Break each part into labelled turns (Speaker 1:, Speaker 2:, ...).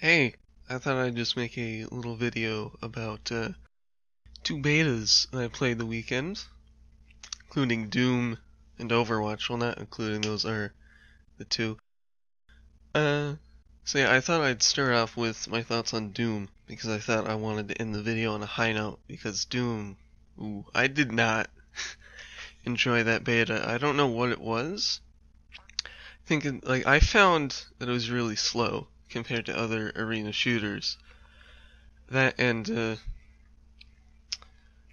Speaker 1: Hey, I thought I'd just make a little video about two betas that I played the weekend, including Doom and Overwatch. Well, not including, those are the two. Uh, so yeah, I thought I'd start off with my thoughts on Doom, because I thought I wanted to end the video on a high note, because Doom, ooh, I did not enjoy that beta. I don't know what it was. Thinking, like, I found that it was really slow compared to other arena shooters. That and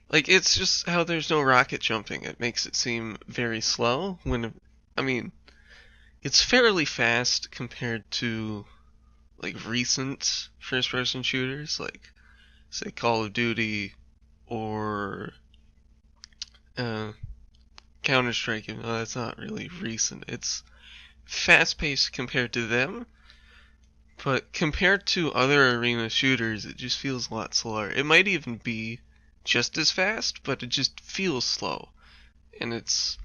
Speaker 1: like, it's just how there's no rocket jumping. It makes it seem very slow when, I mean, it's fairly fast compared to, like, recent first person shooters, like, say, Call of Duty or uh, Counter Strike. Even though that's not really recent. It's fast paced compared to them, but compared to other arena shooters, it just feels a lot slower. It might even be just as fast, but it just feels slow. And it's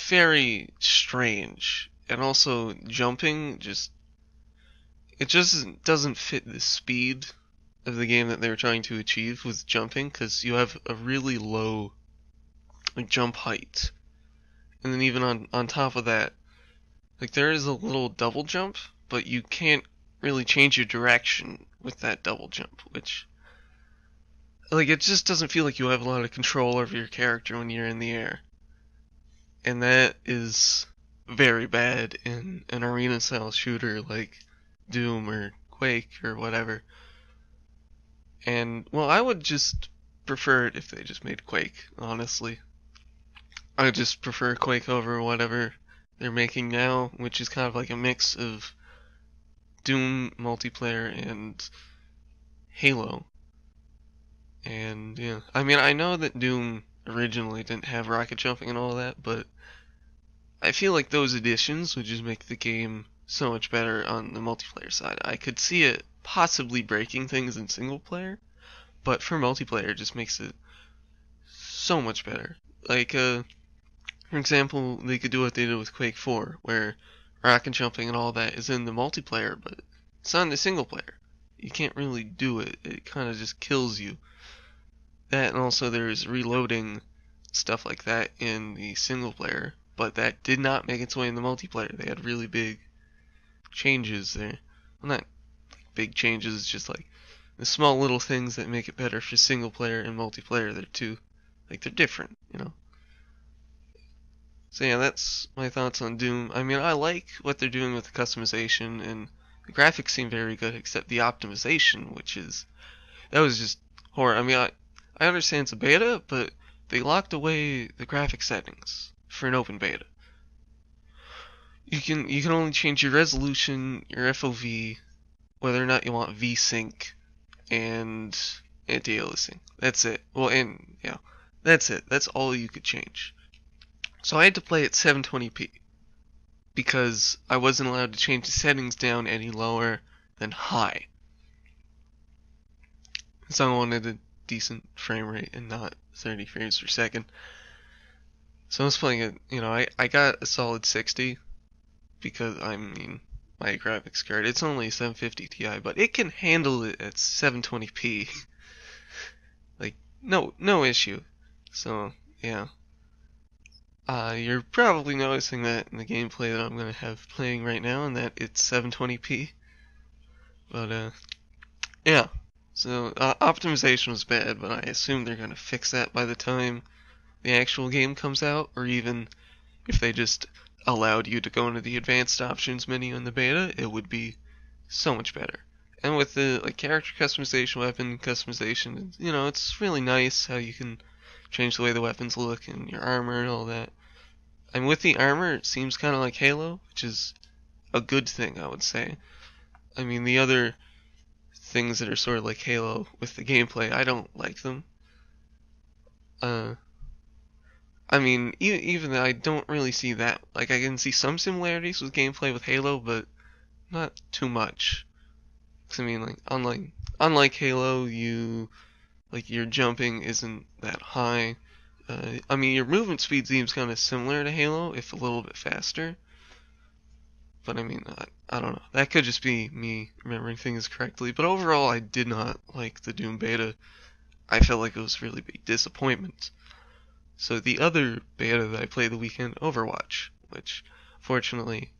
Speaker 1: very strange. And also jumping it just doesn't fit the speed of the game that they were trying to achieve with jumping, because you have a really low jump height. And then even on top of that, like, there is a little double jump, but you can't really change your direction with that double jump, which, like, it just doesn't feel like you have a lot of control over your character when you're in the air. And that is very bad in an arena style shooter like Doom or Quake or whatever. And, well, I would just prefer it if they just made Quake, honestly. I would just prefer Quake over whatever they're making now, which is kind of like a mix of Doom multiplayer and Halo. And yeah, I mean, I know that Doom originally didn't have rocket jumping and all that, but I feel like those additions would just make the game so much better on the multiplayer side. I could see it possibly breaking things in single player, but for multiplayer, it just makes it so much better. Like, for example, they could do what they did with Quake 4, where rocket jumping and all that is in the multiplayer, but it's not in the single player. You can't really do it. It kind of just kills you. That, and also there's reloading, stuff like that in the single player, but that did not make its way in the multiplayer. They had really big changes there. Well, not big changes, just like the small little things that make it better for single player and multiplayer. They're different, you know. So yeah, that's my thoughts on Doom. I mean, I like what they're doing with the customization, and the graphics seem very good, except the optimization, that was just horror. I mean, I understand it's a beta, but they locked away the graphic settings for an open beta. You can only change your resolution, your FOV, whether or not you want VSync, and anti-aliasing. That's it. Well, and yeah, that's it. That's all you could change. So I had to play at 720p because I wasn't allowed to change the settings down any lower than high. So I wanted a decent frame rate and not 30 frames per second. So I was playing it, I got a solid 60 because, I mean, my graphics card, it's only 750 Ti, but it can handle it at 720p. Like, no issue. So, yeah. You're probably noticing that in the gameplay that I'm going to have playing right now, and that it's 720p. But, yeah. So, optimization was bad, but I assume they're going to fix that by the time the actual game comes out, or even if they just allowed you to go into the advanced options menu in the beta, it would be so much better. And with the character customization, weapon customization, it's really nice how you can change the way the weapons look and your armor and all that. And with the armor, it seems kind of like Halo, which is a good thing, I would say. I mean, the other things that are sort of like Halo with the gameplay, I don't like them. I mean, even though I don't really see that. Like, I can see some similarities with gameplay with Halo, but not too much. 'Cause, I mean, unlike Halo, your jumping isn't that high. I mean, your movement speed seems kind of similar to Halo, if a little bit faster. But I mean, I don't know. That could just be me remembering things correctly. But overall, I did not like the Doom beta. I felt like it was a really big disappointment. So the other beta that I played the weekend, Overwatch, which fortunately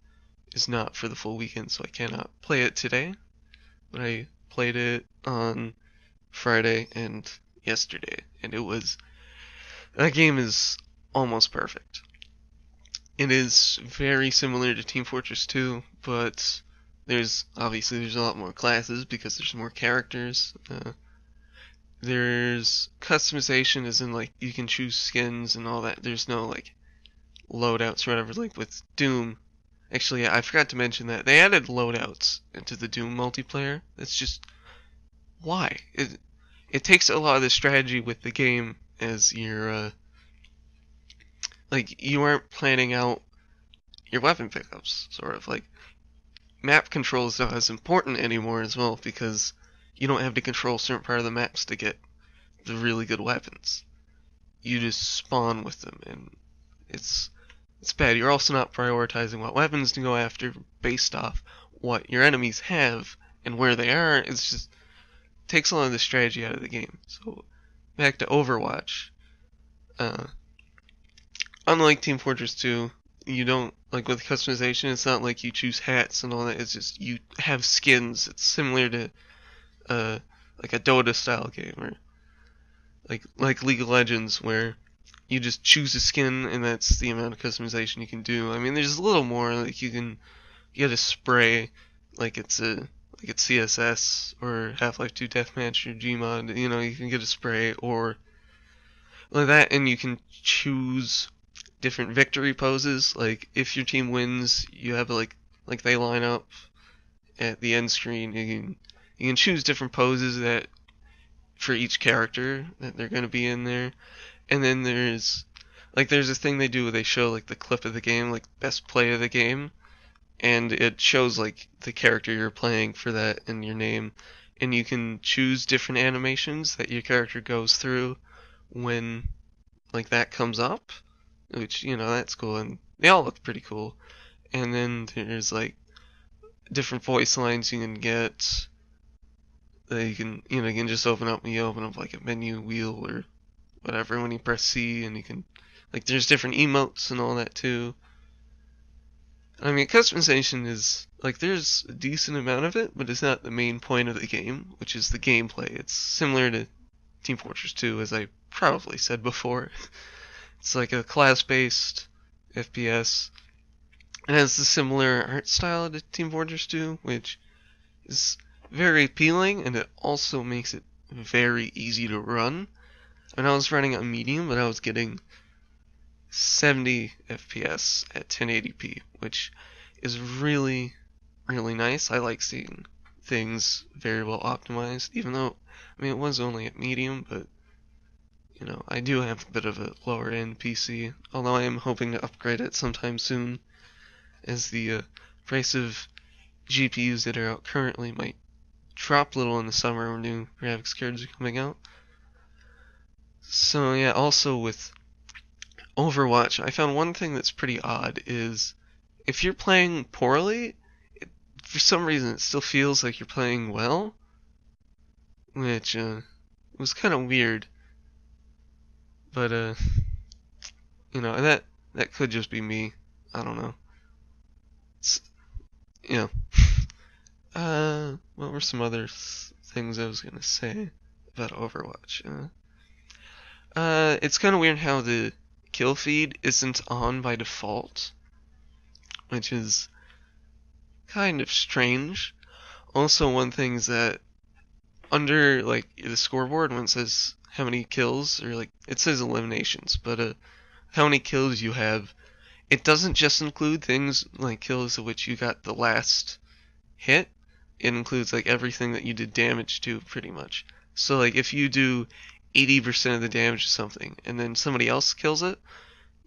Speaker 1: is not for the full weekend, so I cannot play it today. But I played it on Friday and yesterday, and that game is almost perfect. It is very similar to Team Fortress 2, but there's a lot more classes because there's more characters. There's customization, as in like you can choose skins and all that. There's no like loadouts or whatever like with Doom. Actually, I forgot to mention that they added loadouts into the Doom multiplayer. It's just why it takes a lot of the strategy with the game as you're like you aren't planning out your weapon pickups, sort of like map control is not as important anymore as well because you don't have to control certain part of the maps to get the really good weapons. You just spawn with them, and it's bad. You're also not prioritizing what weapons to go after based off what your enemies have and where they are. It's just takes a lot of the strategy out of the game. So back to Overwatch. Unlike Team Fortress 2, you don't like with customization. It's not like you choose hats and all that. It's just you have skins. It's similar to like a Dota style game or like League of Legends where you just choose a skin and that's the amount of customization you can do. I mean, there's a little more like you get a spray like it's CSS or Half-Life 2 Deathmatch or Gmod. You know, you can get a spray or like that, and you can choose different victory poses. Like if your team wins, you have like they line up at the end screen. You can choose different poses that for each character that they're going to be in there. And then there's a thing they do where they show like the clip of the game, like best play of the game, and it shows like the character you're playing for that and your name, and you can choose different animations that your character goes through when like that comes up, which that's cool, and they all look pretty cool. And then there's like different voice lines you can get. That you can just open up like a menu wheel or whatever when you press C, and you can like there's different emotes and all that too. I mean, customization is like there's a decent amount of it, but it's not the main point of the game, which is the gameplay. It's similar to Team Fortress 2, as I probably said before. It's like a class-based FPS. It has the similar art style to Team Fortress 2, which is very appealing, and it also makes it very easy to run. And I was running on medium, but I was getting 70 FPS at 1080p, which is really, really nice. I like seeing things very well optimized, even though, I mean, it was only at medium, but, I do have a bit of a lower end PC, although I am hoping to upgrade it sometime soon, as the price of GPUs that are out currently might drop a little in the summer when new graphics cards are coming out. So yeah, also with Overwatch, I found one thing that's pretty odd is if you're playing poorly, for some reason it still feels like you're playing well, which was kind of weird. But that could just be me. I don't know. It's, what were some other things I was gonna say about Overwatch? It's kind of weird how the kill feed isn't on by default, which is kind of strange. Also, one thing is that under like the scoreboard, when it says how many kills, or like it says eliminations, but how many kills you have, it doesn't just include things like kills of which you got the last hit. It includes like everything that you did damage to, pretty much. So like if you do 80% of the damage to something, and then somebody else kills it,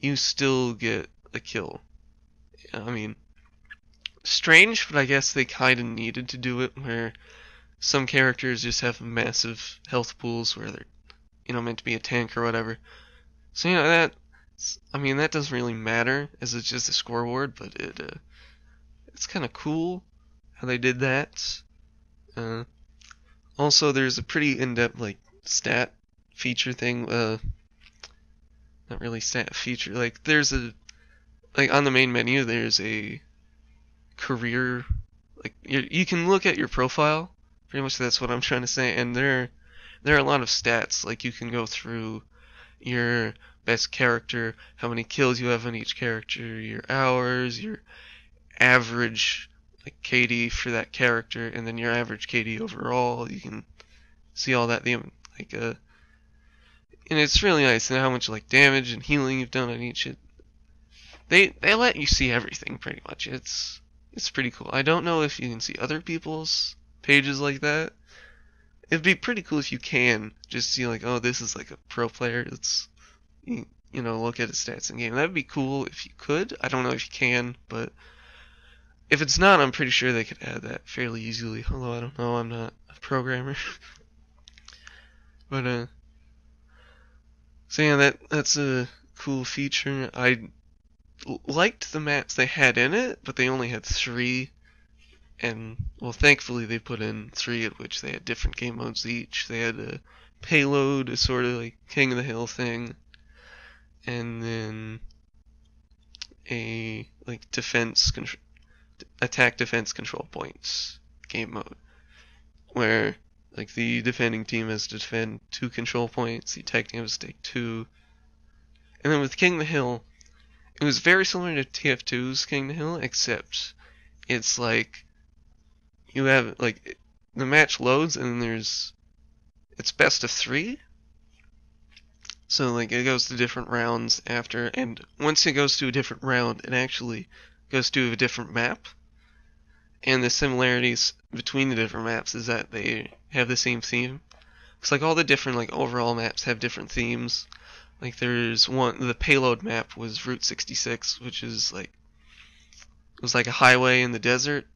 Speaker 1: you still get a kill. I mean, strange, but I guess they kind of needed to do it where some characters just have massive health pools where they're, meant to be a tank or whatever. So, that doesn't really matter as it's just a scoreboard, but it's kind of cool how they did that. Uh, Also, there's a pretty in-depth like stat feature thing. Not really stat feature. Like there's a like on the main menu there's a career. Like you can look at your profile. Pretty much that's what I'm trying to say. And there are a lot of stats. Like you can go through your best character, how many kills you have on each character, your hours, your average like KD for that character, and then your average KD overall. You can see all that. Like and it's really nice and how much like damage and healing you've done on each. They let you see everything pretty much. It's pretty cool. I don't know if you can see other people's pages like that. It'd be pretty cool if you can just see like, oh, this is like a pro player. It's you know, look at his stats in game. That'd be cool if you could. I don't know if you can, but if it's not, I'm pretty sure they could add that fairly easily. Although I don't know, I'm not a programmer. But so yeah, that's a cool feature. I liked the maps they had in it, but they only had 3. And well, thankfully they put in 3 at which they had different game modes each. They had a payload, a sort of like King of the Hill thing, and then a like attack defense control points game mode, where like the defending team has to defend 2 control points, the attack team has to take 2. And then with King of the Hill, it was very similar to TF2's King of the Hill, except it's like you have like the match loads and it's best of 3. So like it goes to different rounds after, and once it goes to a different round, it actually goes to a different map. And the similarities between the different maps is that they have the same theme. It's like all the different like overall maps have different themes. Like there's one, the payload map was Route 66, which is like it was like a highway in the desert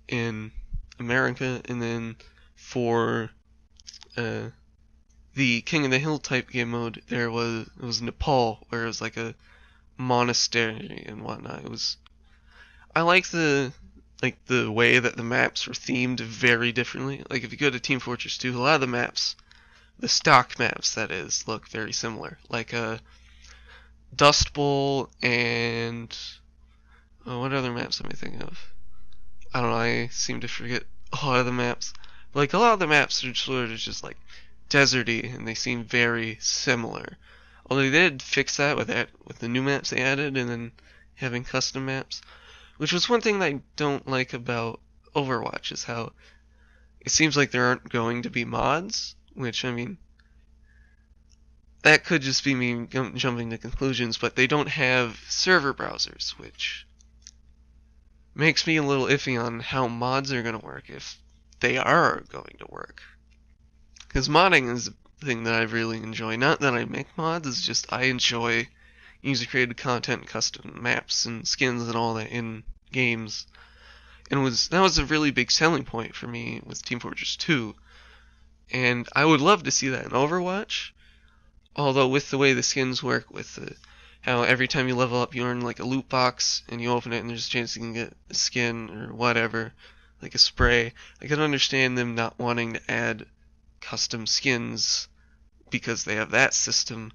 Speaker 1: in America, and then for the King of the Hill type game mode, it was Nepal, where it was like a monastery and whatnot. I like the way that the maps were themed very differently. Like if you go to Team Fortress 2, a lot of the maps, the stock maps that is, look very similar. Like Dust Bowl and what other maps am I thinking of? I don't know. I seem to forget a lot of the maps. Like a lot of the maps are sort of just like deserty, and they seem very similar. Although they did fix that with the new maps they added, and then having custom maps, which was one thing that I don't like about Overwatch, is how it seems like there aren't going to be mods. Which, I mean, that could just be me jumping to conclusions, but they don't have server browsers, which makes me a little iffy on how mods are going to work, if they are going to work. Because modding is a thing that I really enjoy. Not that I make mods, it's just I enjoy user-created content, custom maps, and skins and all that in games. And that was a really big selling point for me with Team Fortress 2. And I would love to see that in Overwatch. Although with the way the skins work, with how every time you level up you earn like a loot box, and you open it and there's a chance you can get a skin or whatever, like a spray, I can understand them not wanting to add custom skins because they have that system.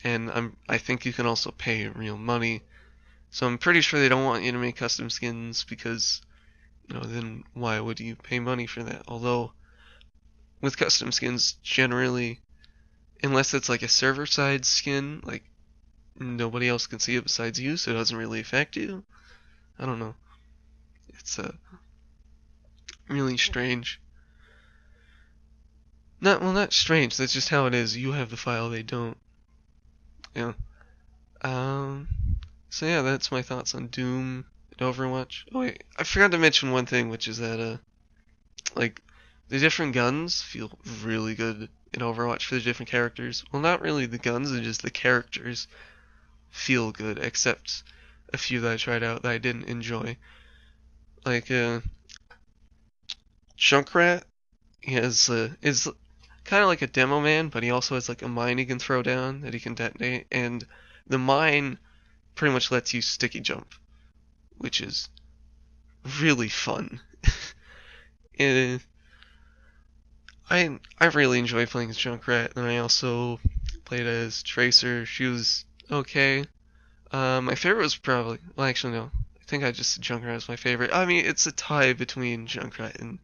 Speaker 1: And I think you can also pay real money. So I'm pretty sure they don't want you to make custom skins because, then why would you pay money for that? Although, with custom skins, generally, unless it's like a server-side skin, like, nobody else can see it besides you, so it doesn't really affect you. I don't know. It's really strange. Not strange, that's just how it is. You have the file, they don't. Yeah. So yeah, that's my thoughts on Doom and Overwatch. Oh wait, I forgot to mention one thing, which is that, like, the different guns feel really good in Overwatch for the different characters. Well, not really the guns, it's just the characters feel good, except a few that I tried out that I didn't enjoy. Like, Junkrat is kind of like a demo man, but he also has like a mine he can throw down that he can detonate, and the mine pretty much lets you sticky jump, which is really fun. And I really enjoy playing as Junkrat, and I also played as Tracer. She was okay. My favorite was probably, well, actually no, I think I just said Junkrat was my favorite. I mean, it's a tie between Junkrat and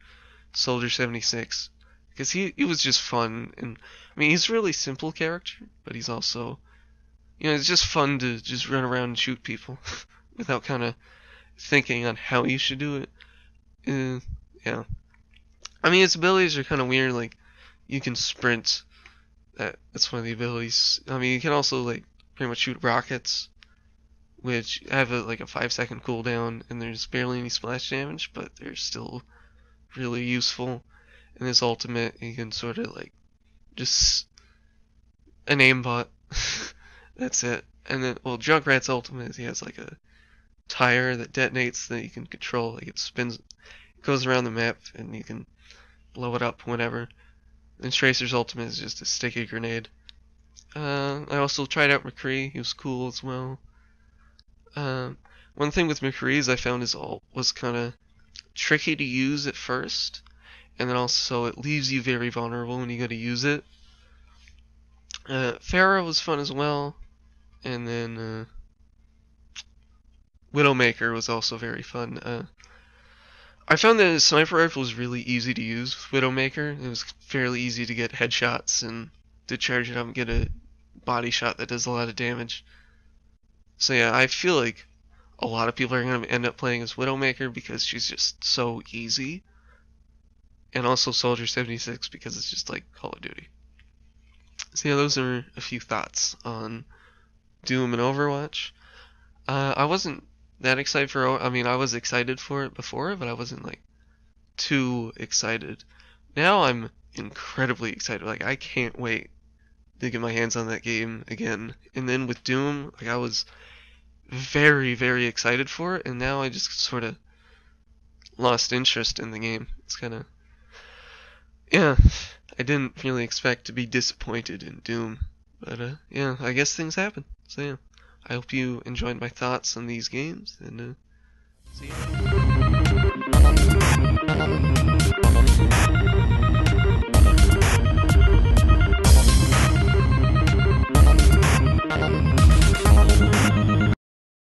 Speaker 1: Soldier 76 because he was just fun, and I mean he's a really simple character, but he's also, it's just fun to just run around and shoot people without kind of thinking on how you should do it. Yeah. I mean, his abilities are kind of weird. Like, you can sprint. That's one of the abilities. I mean, you can also like pretty much shoot rockets, which have like a 5-second cooldown, and there's barely any splash damage, but they're still really useful. And his ultimate, you can sort of like just an aimbot. That's it. And then, well, Junkrat's ultimate is he has like a tire that detonates that you can control. Like it spins, it goes around the map, and you can blow it up whenever. And Tracer's ultimate is just a sticky grenade. I also tried out McCree. He was cool as well. One thing with McCree is I found his ult was kind of tricky to use at first, and then also it leaves you very vulnerable when you go to use it. Pharah was fun as well, and then Widowmaker was also very fun. I found that his sniper rifle was really easy to use with Widowmaker. It was fairly easy to get headshots and to charge it up and get a body shot that does a lot of damage. So yeah, I feel like a lot of people are going to end up playing as Widowmaker because she's just so easy. And also Soldier 76 because it's just like Call of Duty. So yeah, those are a few thoughts on Doom and Overwatch. I wasn't that excited for, I mean, I was excited for it before, but I wasn't like too excited. Now I'm incredibly excited. Like, I can't wait to get my hands on that game again. And then with Doom, like, I was very, very excited for it, and now I just sort of lost interest in the game. It's kind of, yeah, I didn't really expect to be disappointed in Doom, but yeah, I guess things happen. So yeah, I hope you enjoyed my thoughts on these games, and see you.